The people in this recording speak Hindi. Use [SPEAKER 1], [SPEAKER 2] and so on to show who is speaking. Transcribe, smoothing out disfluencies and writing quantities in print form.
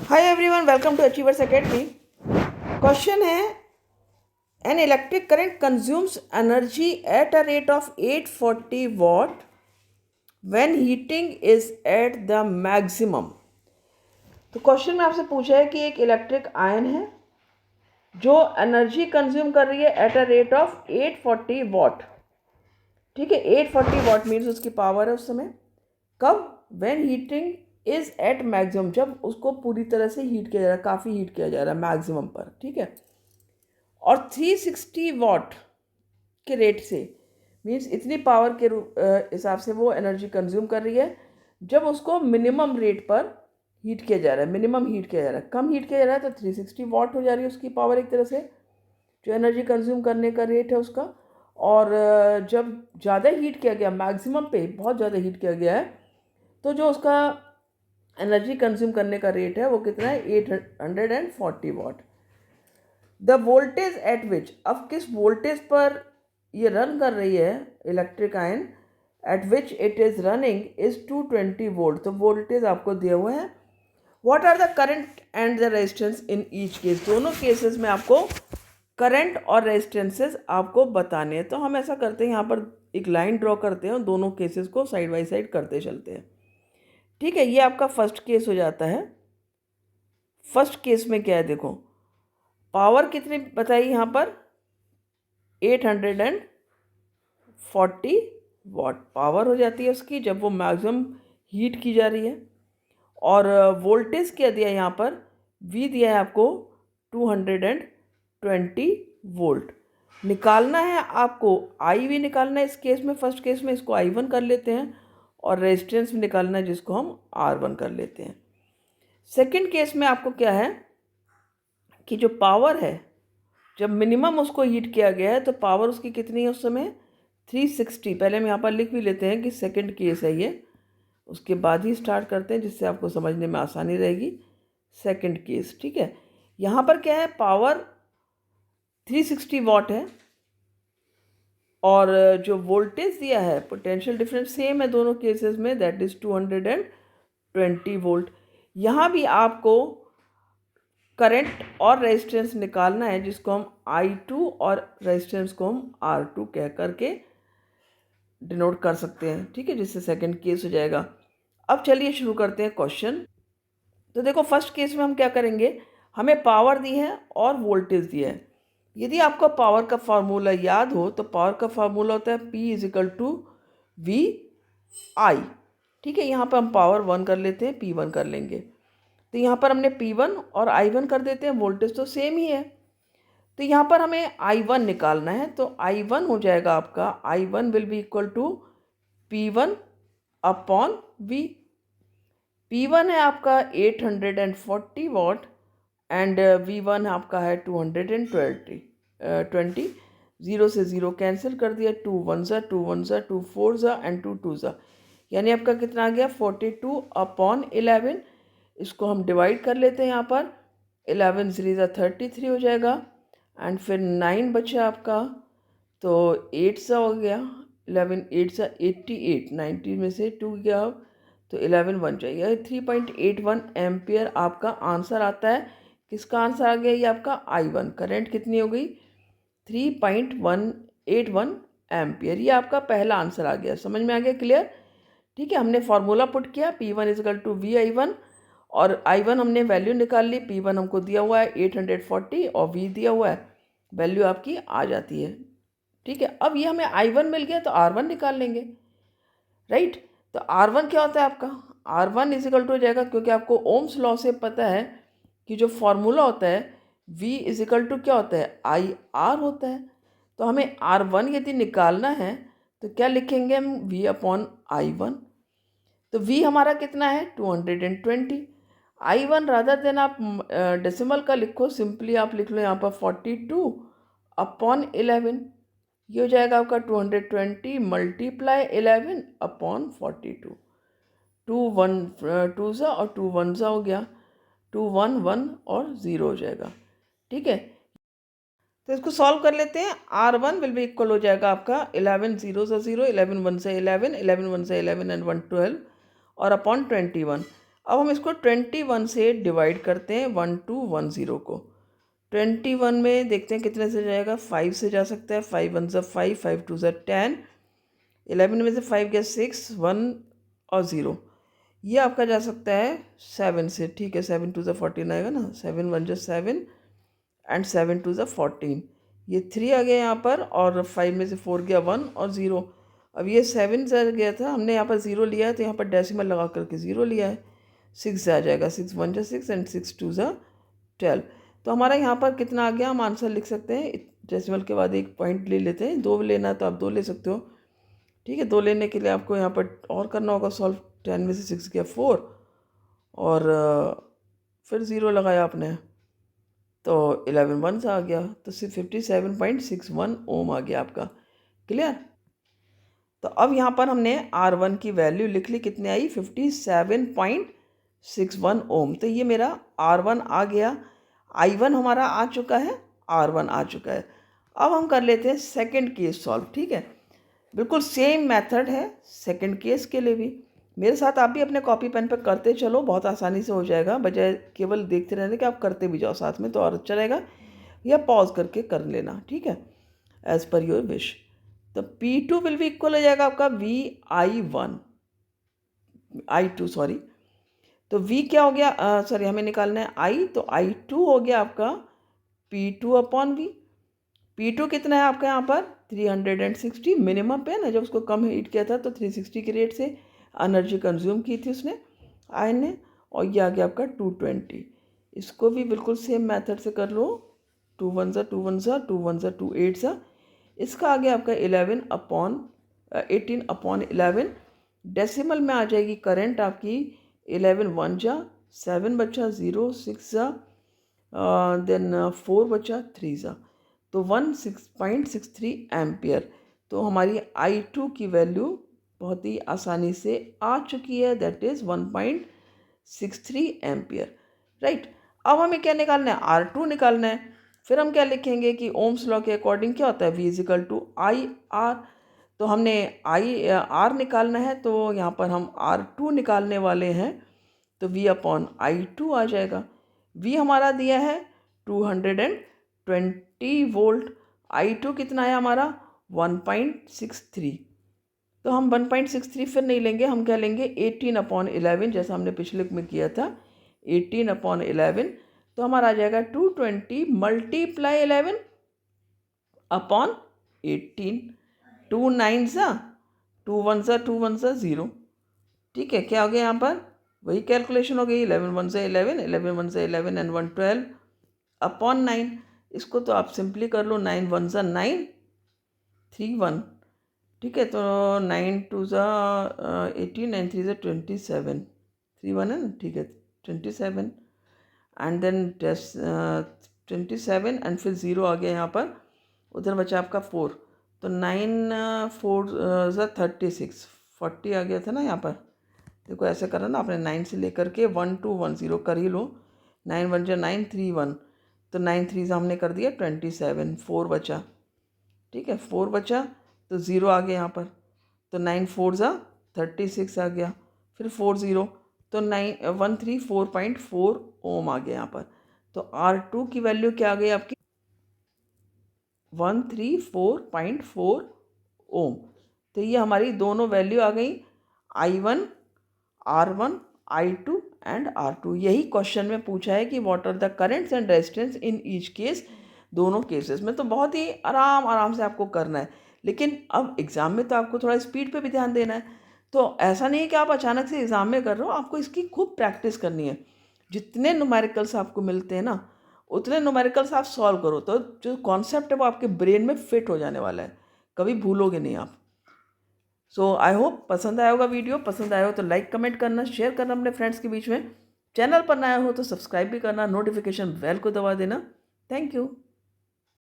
[SPEAKER 1] Hi everyone, welcome to Achievers Academy. Question है, an electric current consumes energy at a rate of 840 watt when heating is at the maximum. तो क्वेश्चन में आपसे पूछा है कि एक इलेक्ट्रिक आयन है जो एनर्जी कंज्यूम कर रही है eight a rate of 840 what. ठीक है, 840 वॉट मीन्स उसकी पावर है उस समय। कब? When heating is at maximum, जब उसको पूरी तरह से हीट किया जा रहा है, काफ़ी हीट किया जा रहा है मैक्सिमम पर। ठीक है, और 360 वॉट के रेट से मीन्स इतनी पावर के हिसाब से वो एनर्जी कंज्यूम कर रही है जब उसको मिनिमम रेट पर हीट किया जा रहा है। मिनिमम हीट किया जा रहा है, कम हीट किया जा रहा है तो 360 वॉट हो जा रही है उसकी पावर, एक तरह से जो एनर्जी कंज्यूम करने का रेट है उसका। और जब ज़्यादा हीट किया गया, मैक्सिमम पे बहुत ज़्यादा हीट किया गया है, तो जो उसका एनर्जी कंज्यूम करने का रेट है वो कितना है? 840 watt. The voltage at which, अब किस वोल्टेज पर ये रन कर रही है electric iron, at which it is running is 220 volt. तो वोल्टेज आपको दिया हुआ है। What are the current and the resistance in each case, दोनों केसेस में आपको करंट और रेजिस्टेंसेस आपको बताने हैं। तो हम ऐसा करते हैं, यहाँ पर एक लाइन ड्रॉ करते हैं और दोनों केसेस को साइड बाई साइड करते चलते हैं। ठीक है, ये आपका फर्स्ट केस हो जाता है। फर्स्ट केस में क्या है, देखो पावर कितनी बताई यहाँ पर? 840 वॉट पावर हो जाती है उसकी जब वो मैक्सिमम हीट की जा रही है। और वोल्टेज क्या दिया है यहाँ पर? वी दिया है आपको 220 वोल्ट। निकालना है आपको आई वी निकालना है इस केस में। फर्स्ट केस में इसको I1 कर लेते हैं और रेजिस्टेंस में निकालना है जिसको हम R1 कर लेते हैं। सेकंड केस में आपको क्या है कि जो पावर है जब मिनिमम उसको हीट किया गया है तो पावर उसकी कितनी है उस समय? 360। पहले हम यहाँ पर लिख भी लेते हैं कि सेकंड केस है ये, उसके बाद ही स्टार्ट करते हैं जिससे आपको समझने में आसानी रहेगी। सेकंड केस, ठीक है, यहाँ पर क्या है? पावर 360 वॉट है और जो वोल्टेज दिया है, पोटेंशियल डिफरेंस सेम है दोनों केसेस में, दैट इज़ 220 वोल्ट। यहाँ भी आपको करंट और रेजिस्टेंस निकालना है जिसको हम I2 और रेजिस्टेंस को हम R2 कह करके डिनोट कर सकते हैं। ठीक है, जिससे सेकंड केस हो जाएगा। अब चलिए शुरू करते हैं क्वेश्चन। तो देखो फर्स्ट केस में हम क्या करेंगे, हमें पावर दी है और वोल्टेज दिया है। यदि आपको पावर का फार्मूला याद हो तो पावर का फार्मूला होता है P = VI। ठीक है, यहाँ पर हम पावर 1 कर लेते हैं, P1 कर लेंगे। तो यहाँ पर हमने P1 और I1 कर देते हैं, वोल्टेज तो सेम ही है। तो यहाँ पर हमें I1 निकालना है, तो I1 हो जाएगा आपका, I1 will be equal to P1/V। P1 है आपका 840 वॉट एंड V1 आपका है 220। ज़ीरो से ज़ीरो कैंसिल कर दिया, 2 1 ज़ा 2 1 ज़ा 2 4 ज़ा एंड 2 2 ज़ा, यानी आपका कितना आ गया? 42/11। इसको हम डिवाइड कर लेते हैं यहाँ पर, 11 3 ज़ा 33 हो जाएगा एंड फिर 9 बचा आपका, तो 8 सा हो गया, 11 8 सा 88, 90 में से 2 गया तो 11 बन जाएगा। 3.81 एम्पियर आपका आंसर आता है। किसका आंसर आ गया? ये आपका I1। करंट कितनी हो गई? 3.181 एम्पियर। ये आपका पहला आंसर आ गया। समझ में आ गया? क्लियर? ठीक है, हमने फार्मूला पुट किया P1 = VI1 और I1 हमने वैल्यू निकाल ली। P1 हमको दिया हुआ है 840 और V दिया हुआ है, वैल्यू आपकी आ जाती है। ठीक है, अब ये हमें I1 मिल गया तो R1 निकाल लेंगे, राइट। तो R1 क्या होता है आपका? R1 = हो जाएगा, क्योंकि आपको ओम्स लॉ से पता है कि जो फॉर्मूला होता है V = क्या होता है? IR होता है। तो हमें R1 यदि निकालना है तो क्या लिखेंगे हम? V/I1। तो V हमारा कितना है? 220। I1 रादर देन आप डेसिमल का लिखो, सिंपली आप लिख लो यहाँ पर 42/11। ये हो जाएगा आपका 220 × 11/42। 2 1 2 ज़ा और 2 1 ज़ा हो गया, 2 1 1 और 0 हो जाएगा। ठीक है, तो इसको सॉल्व कर लेते हैं। R1 विल बी इक्वल हो जाएगा आपका 11 0 ज़ा 0, 11 1 ज़ा 11, 11 1 ज़ा 11 एंड 1 12 और अपॉन 21। अब हम इसको 21 से डिवाइड करते हैं 1210 को। 21 में देखते हैं कितने से जाएगा, 5 से जा सकता है, 5 1 ज़ा 5, 5 2 ज़ा 10, 11 में से 5 गया 6, 1 और 0, ये आपका जा सकता है 7 से। ठीक है, 7 2 ज़ा 14 आएगा ना, 7 1 ज़ा 7 एंड 7 2 ज़ा 14, ये 3 आ गया यहाँ पर, और 5 में से 4 गया 1 और 0। अब ये 7 से गया था, हमने यहाँ पर 0 लिया है तो यहाँ पर डेसिमल लगा करके 0 लिया है, 6 से आ जाएगा, 6 1 ज़ा 6 एंड 6 2 ज़ा 12। तो हमारा यहाँ पर कितना आ गया, हम आंसर लिख सकते हैं, डेसिमल के बाद एक पॉइंट ले लेते हैं, 2 लेना है तो आप 2 ले सकते हो। ठीक है, 2 लेने के लिए आपको यहाँ पर और करना होगा सॉल्व। 10 में से 6 गया 4 और फिर 0 लगाया आपने तो 11 1 आ गया, तो सिर्फ 57.61 ओम आ गया आपका। क्लियर। तो अब यहाँ पर हमने R1 की वैल्यू लिख ली, कितने आई, 57.61 ओम। तो ये मेरा R1 आ गया, I1 हमारा आ चुका है, R1 आ चुका है। अब हम कर लेते हैं सेकंड केस सॉल्व। ठीक है, बिल्कुल सेम मेथड है सेकंड केस के लिए भी। मेरे साथ आप भी अपने कॉपी पेन पर करते चलो, बहुत आसानी से हो जाएगा, बजाय केवल देखते रहने के आप करते भी जाओ साथ में तो और अच्छा रहेगा, या पॉज करके कर लेना। ठीक है, एज पर योर विश। तो P2 विल भी इक्वल हो जाएगा आपका I2 सॉरी। तो V क्या हो गया, सॉरी हमें निकालना है I, तो I2 हो गया आपका P2 अपॉन V। P2 कितना है आपका यहाँ पर 360 मिनिमम पे है ना, जब उसको कम हीट किया था तो 360 के रेट से एनर्जी कंज्यूम की थी उसने, आयन ने, और ये आ गया आपका 220। इसको भी बिल्कुल सेम मेथड से कर लो, 2 1 ज़ा 2 1 ज़ा 2 1 ज़ा 2 8 ज़ा, इसका आ गया आपका 18 अपॉन 11। डेसिमल में आ जाएगी करंट आपकी 11 1 जा 7 बचा 0 6 जा देन 4 बचा 3 जा, तो 16.63 एम्पियर। तो हमारी I2 की वैल्यू बहुत ही आसानी से आ चुकी है, दैट इज़ 1.63 एम्पियर। राइट। अब हमें क्या निकालना है, R2 निकालना है। फिर हम क्या लिखेंगे कि ओम्स लॉ के अकॉर्डिंग क्या होता है, V equal to I R. तो हमने R निकालना है, तो यहाँ पर हम R2 निकालने वाले हैं, तो V अपॉन I2 आ जाएगा। V हमारा दिया है 220 वोल्ट, I2 कितना है हमारा 1.63। तो हम 1.63 फिर नहीं लेंगे, हम क्या लेंगे 18 अपॉन 11, जैसा हमने पिछले में किया था 18 अपॉन 11। तो हमारा आ जाएगा 220 मल्टीप्लाई 11 अपॉन 18, 2 9 ज़ा 2 1 ज़ा 2 1 ज़ा 0। ठीक है, क्या हो गया यहाँ पर, वही कैलकुलेशन हो गई, 11 1 ज़ा 11, 11 1 ज़ा 11 एंड 1 12 अपॉन 9। इसको तो आप सिंपली कर लो, 9 1 ज़ा 9 3 1। ठीक है, तो 9 2 ज़ा 18, 9 3 ज़ा 27, 3 1 है ना, ठीक है 27 एंड देन 27 एंड फिर 0 आ गया यहाँ पर, उधर बचा आपका 4, तो 9 4 ज़ा 36, 40 आ गया था ना यहाँ पर। देखो ऐसे करो ना, आपने 9 से लेकर के 1 2 1 0 कर ही लो, 9 1 जा 9 3 1, तो 9 3 ज़ा हमने कर दिया 27, 4 बचा। ठीक है, 4 बचा तो 0 आ गया यहाँ पर, तो 9 4 ज़ा 36 आ गया, फिर 4 0, तो 134.4 ओम आ गया यहाँ पर। तो R2 की वैल्यू क्या आ गई आपकी 134.4 ओम। तो ये हमारी दोनों वैल्यू आ गई, I1 R1 I2 and R2। यही क्वेश्चन में पूछा है कि what are the currents and resistance in each case, दोनों केसेस में। तो बहुत ही आराम से आपको करना है, लेकिन अब एग्ज़ाम में तो आपको थोड़ा स्पीड पे भी ध्यान देना है। तो ऐसा नहीं है कि आप अचानक से एग्ज़ाम में कर रहे हो, आपको इसकी खूब प्रैक्टिस करनी है। जितने न्यूमेरिकल्स आपको मिलते हैं ना, उतने न्यूमेरिकल्स आप सॉल्व करो, तो जो कॉन्सेप्ट है वो आपके ब्रेन में फिट हो जाने वाला है, कभी भूलोगे नहीं आप। सो आई होप पसंद आया होगा वीडियो। पसंद आया हो तो लाइक कमेंट करना, शेयर करना अपने फ्रेंड्स के बीच में। चैनल पर नया हो तो सब्सक्राइब भी करना, नोटिफिकेशन बेल को दबा देना। Thank you.